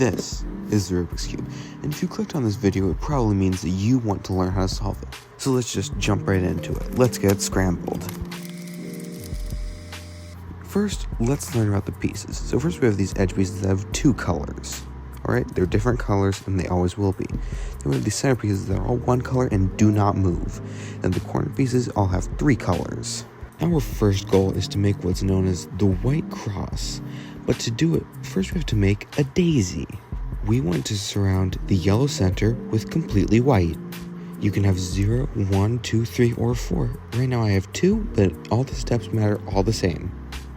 This is the Rubik's Cube, and if you clicked on this video, it probably means that you want to learn how to solve it. So let's just jump right into it. Let's get scrambled. First, let's learn about the pieces. So first we have these edge pieces that have two colors. Alright, they're different colors and they always will be. Then we have these center pieces that are all one color and do not move. And the corner pieces all have three colors. Our first goal is to make what's known as the white cross. But to do it, first we have to make a daisy. We want to surround the yellow center with completely white. You can have 0, 1, 2, 3, or 4. Right now I have 2, but all the steps matter all the same.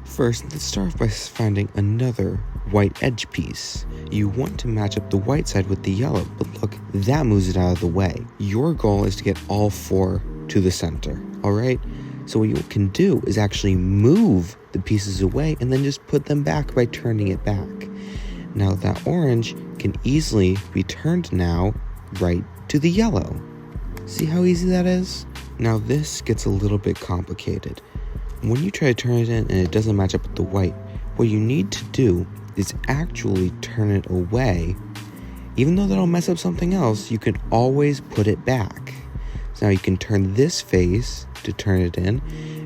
First, let's start off by finding another white edge piece. You want to match up the white side with the yellow, but look, that moves it out of the way. Your goal is to get all 4 to the center, alright? So what you can do is actually move the pieces away and then just put them back by turning it back. Now that orange can easily be turned now right to the yellow. See how easy that is? Now this gets a little bit complicated. When you try to turn it in and it doesn't match up with the white, what you need to do is actually turn it away. Even though that'll mess up something else, you can always put it back. So now you can turn this face to turn it in,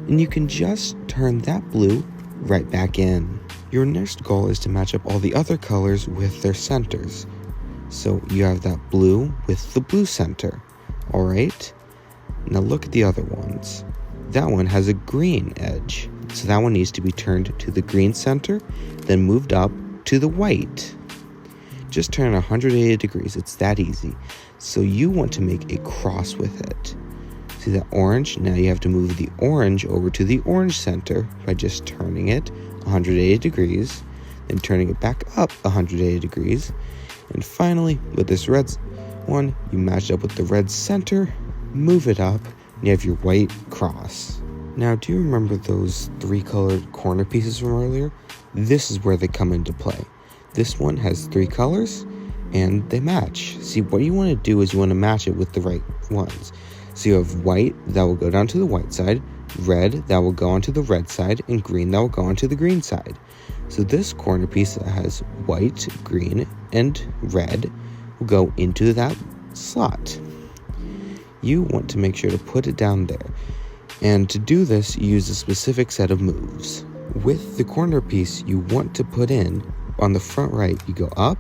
and you can just turn that blue right back in. Your next goal is to match up all the other colors with their centers. So you have that blue with the blue center. Alright? Now look at the other ones. That one has a green edge, so that one needs to be turned to the green center, then moved up to the white. Just turn 180 degrees, it's that easy. So you want to make a cross with it. See that orange? Now you have to move the orange over to the orange center by just turning it 180 degrees, then turning it back up 180 degrees. And finally, with this red one, you match it up with the red center, move it up, and you have your white cross. Now, do you remember those 3 colored corner pieces from earlier? This is where they come into play. This one has 3 colors, and they match. See, what you want to do is you want to match it with the right ones. So you have white, that will go down to the white side, red, that will go onto the red side, and green, that will go onto the green side. So this corner piece that has white, green, and red will go into that slot. You want to make sure to put it down there. And to do this, you use a specific set of moves. With the corner piece you want to put in, on the front right, you go up,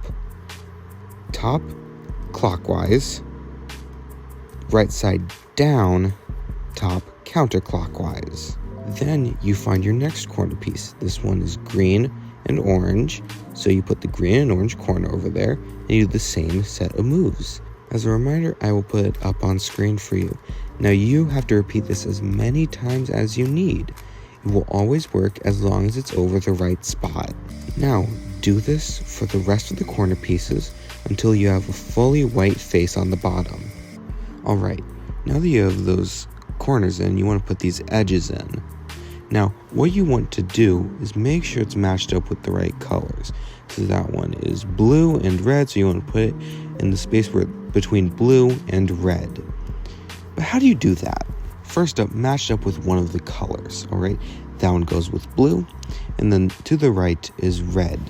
top, clockwise, right side down, top, counterclockwise. Then you find your next corner piece. This one is green and orange, so you put the green and orange corner over there, and you do the same set of moves. As a reminder, I will put it up on screen for you. Now you have to repeat this as many times as you need. It will always work as long as it's over the right spot. Now, do this for the rest of the corner pieces until you have a fully white face on the bottom. Alright, now that you have those corners in, you want to put these edges in. Now, what you want to do is make sure it's matched up with the right colors. So that one is blue and red, so you want to put it in the space between blue and red. But how do you do that? First up, match up with one of the colors, alright? That one goes with blue, and then to the right is red.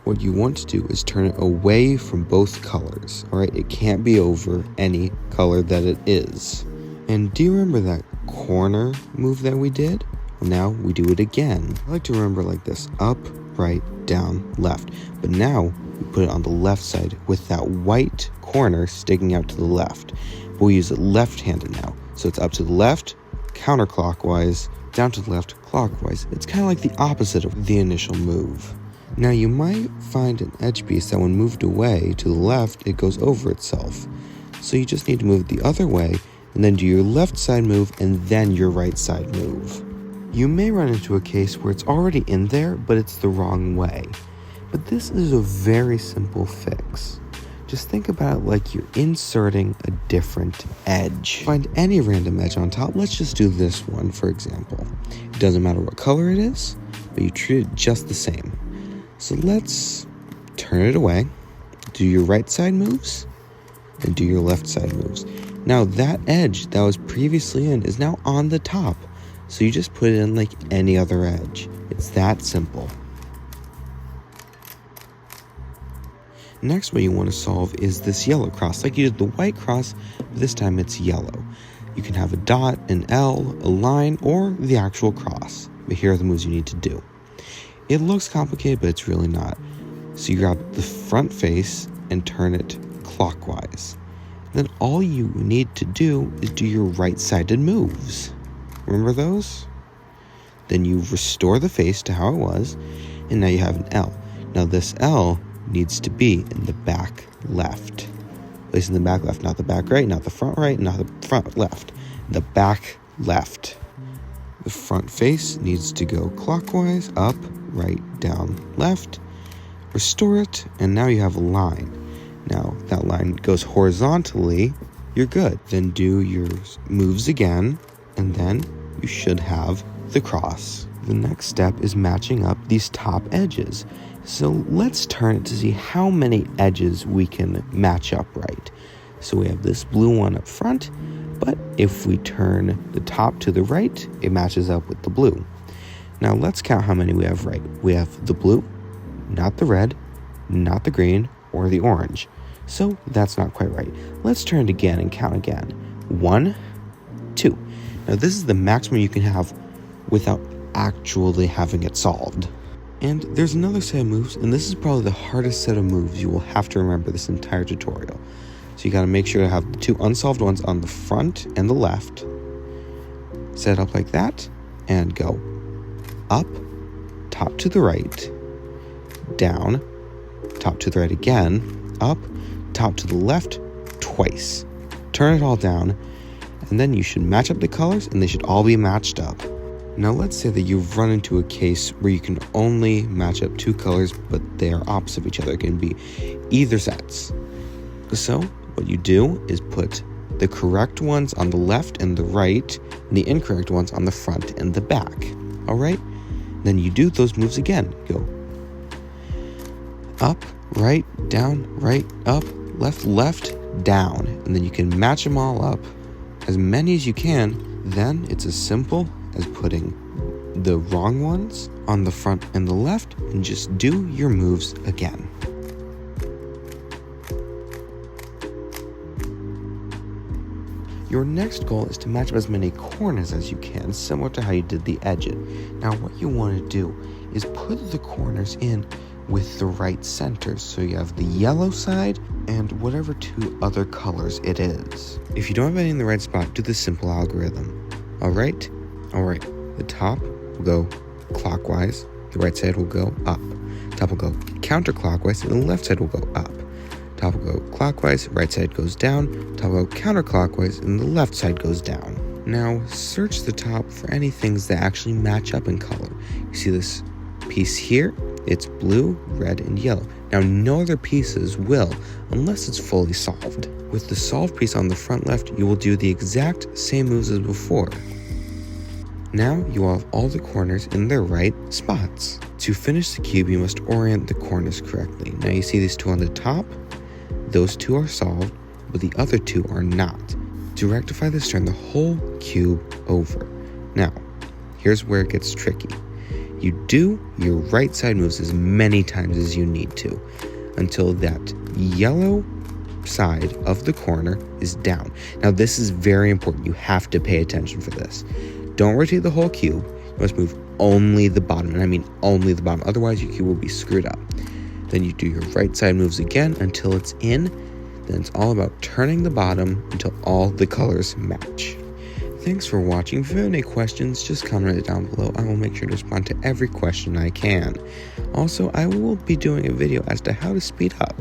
What you want to do is turn it away from both colors, alright? It can't be over any color that it is. And do you remember that corner move that we did? Well, now we do it again. I like to remember like this: up, right, down, left. But now we put it on the left side with that white corner sticking out to the left. We'll use it left-handed now. So it's up to the left, counterclockwise, down to the left, clockwise. It's kind of like the opposite of the initial move. Now you might find an edge piece that when moved away to the left, it goes over itself. So you just need to move the other way and then do your left side move and then your right side move. You may run into a case where it's already in there, but it's the wrong way. But this is a very simple fix. Just think about it like you're inserting a different edge. Find any random edge on top. Let's just do this one, for example. It doesn't matter what color it is, but you treat it just the same. So let's turn it away, do your right side moves, and do your left side moves. Now that edge that was previously in is now on the top. So you just put it in like any other edge. It's that simple. Next, what you want to solve is this yellow cross. Like you did the white cross, but this time it's yellow. You can have a dot, an L, a line, or the actual cross. But here are the moves you need to do. It looks complicated, but it's really not. So you grab the front face and turn it clockwise. Then all you need to do is do your right-sided moves. Remember those? Then you restore the face to how it was, and now you have an L. Now this L needs to be in the back left. Place in the back left, not the back right, not the front right, not the front left. The back left. The front face needs to go clockwise, up, right, down, left. Restore it, and now you have a line. Now that line goes horizontally, you're good. Then do your moves again, and then you should have the cross. The next step is matching up these top edges. So let's turn it to see how many edges we can match up right. So we have this blue one up front, but if we turn the top to the right, it matches up with the blue. Now let's count how many we have right. We have the blue, not the red, not the green, or the orange. So that's not quite right. Let's turn it again and count again. 1, 2. Now this is the maximum you can have without actually having it solved. And there's another set of moves, and this is probably the hardest set of moves you will have to remember this entire tutorial. So you got to make sure to have the two unsolved ones on the front and the left. Set up like that, and go up, top to the right, down, top to the right again, up, top to the left, twice. Turn it all down, and then you should match up the colors, and they should all be matched up. Now let's say that you've run into a case where you can only match up two colors, but they are opposite of each other. It can be either sets. So what you do is put the correct ones on the left and the right, and the incorrect ones on the front and the back. All right? Then you do those moves again. Go up, right, down, right, up, left, left, down. And then you can match them all up, as many as you can. Then it's as simple as putting the wrong ones on the front and the left, and just do your moves again. Your next goal is to match up as many corners as you can, similar to how you did the edges. Now what you want to do is put the corners in with the right centers, so you have the yellow side and whatever two other colors it is. If you don't have any in the right spot, do the simple algorithm. Alright, the top will go clockwise, the right side will go up. Top will go counterclockwise, and the left side will go up. Top will go clockwise, right side goes down. Top will go counterclockwise, and the left side goes down. Now search the top for any things that actually match up in color. You see this piece here? It's blue, red, and yellow. Now no other pieces will, unless it's fully solved. With the solved piece on the front left, you will do the exact same moves as before. Now you will have all the corners in their right spots. To finish the cube, you must orient the corners correctly. Now you see these two on the top? Those two are solved, but the other two are not. To rectify this, turn the whole cube over. Now, here's where it gets tricky. You do your right side moves as many times as you need to, until that yellow side of the corner is down. Now this is very important. You have to pay attention for this. Don't rotate the whole cube. You must move only the bottom, and I mean only the bottom. Otherwise your cube will be screwed up. Then you do your right side moves again until it's in. Then it's all about turning the bottom until all the colors match. Thanks for watching. If you have any questions, just comment it down below. I will make sure to respond to every question I can. Also, I will be doing a video as to how to speed up.